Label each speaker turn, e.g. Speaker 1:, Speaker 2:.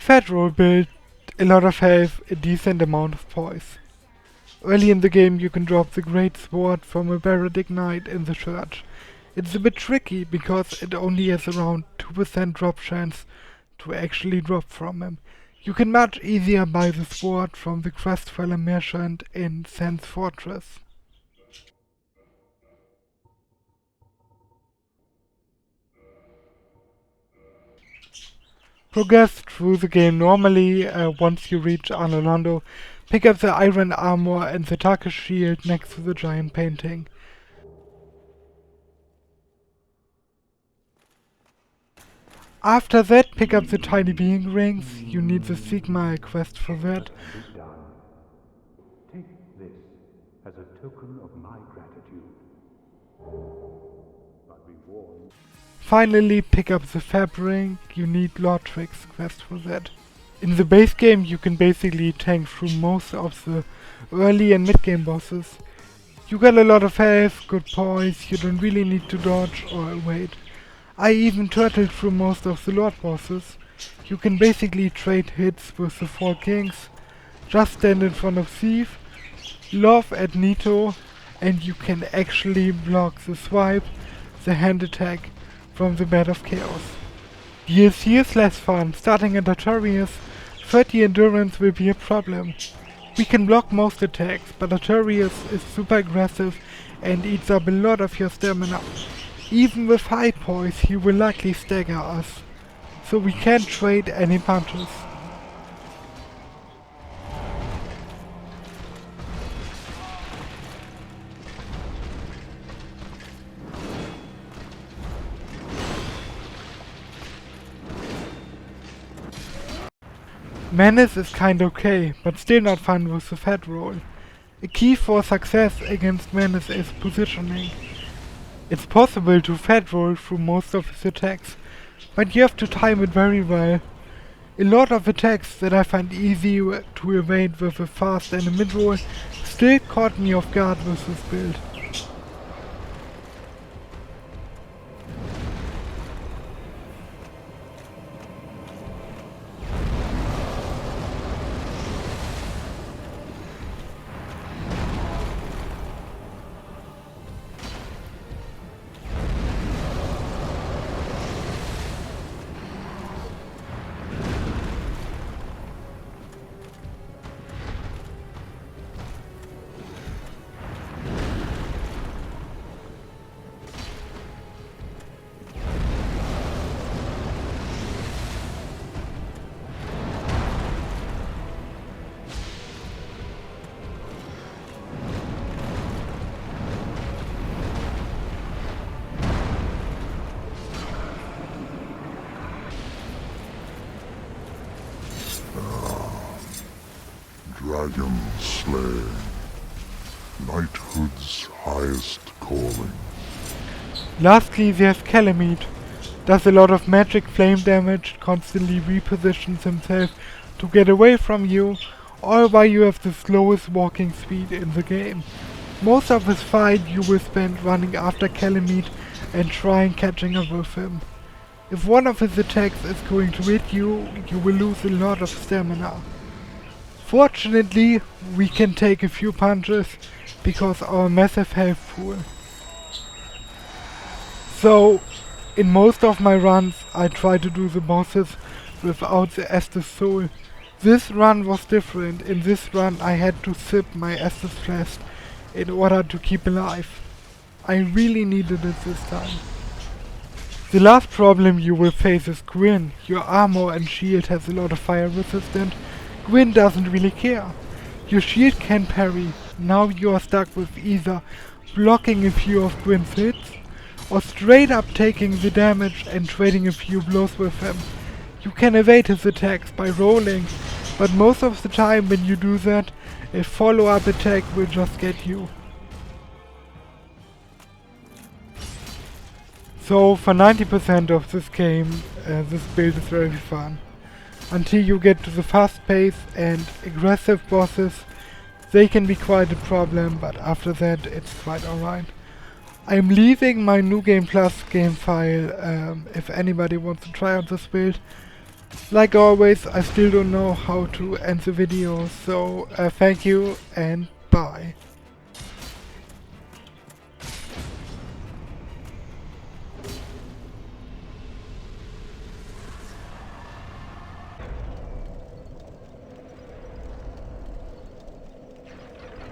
Speaker 1: fat roll build, a lot of health, a decent amount of poise. Early in the game you can drop the Great Sword from a Baradic Knight in the church. It's a bit tricky because it only has around 2% drop chance to actually drop from him. You can much easier buy the sword from the Crestfeller merchant in Sen's Fortress. Progress through the game normally. Once you reach Arnolondo, pick up the iron armor and the Tarkus shield next to the giant painting. After that, pick up the tiny being rings. You need the Sigma quest for that.
Speaker 2: Take this as a token of my gratitude. But be warned.
Speaker 1: Finally, pick up the Fab ring. You need Lordtrix's quest for that. In the base game, you can basically tank through most of the early and mid game bosses. You got a lot of health, good poise, you don't really need to dodge or evade. I even turtled through most of the Lord bosses. You can basically trade hits with the 4 kings, just stand in front of Thief, love at Nito, and you can actually block the swipe, the hand attack from the Bed of Chaos. DLC is less fun. Starting at artorias, 30 endurance will be a problem. We can block most attacks, but artorias is super aggressive and eats up a lot of your stamina. Even with high poise, he will likely stagger us, so we can't trade any punches. Manus is kinda okay, but still not fun with the fat roll. A key for success against Manus is positioning. It's possible to fat roll through most of his attacks, but you have to time it very well. A lot of attacks that I find easy to evade with a fast and a mid roll still caught me off guard with this build.
Speaker 3: Dragon slaying, knighthood's highest calling.
Speaker 1: Lastly, there's Kalameet. Does a lot of magic flame damage, constantly repositions himself to get away from you, all while you have the slowest walking speed in the game. Most of his fight you will spend running after Kalameet and trying catching up with him. If one of his attacks is going to hit you, you will lose a lot of stamina. Fortunately, we can take a few punches because our massive health pool. So, in most of my runs, I try to do the bosses without the Estus Soul. This run was different. In this run, I had to sip my Estus Flask in order to keep alive. I really needed it this time. The last problem you will face is Gwyn. Your armor and shield has a lot of fire resistance. Gwyn doesn't really care. Your shield can parry. Now you are stuck with either blocking a few of Gwyn's hits or straight up taking the damage and trading a few blows with him. You can evade his attacks by rolling, but most of the time when you do that, a follow-up attack will just get you. So for 90% of this game, this build is very fun. Until you get to the fast pace and aggressive bosses, they can be quite a problem, but after that it's quite alright. I'm leaving my New Game Plus game file if anybody wants to try out this build. Like always, I still don't know how to end the video, so thank you and bye.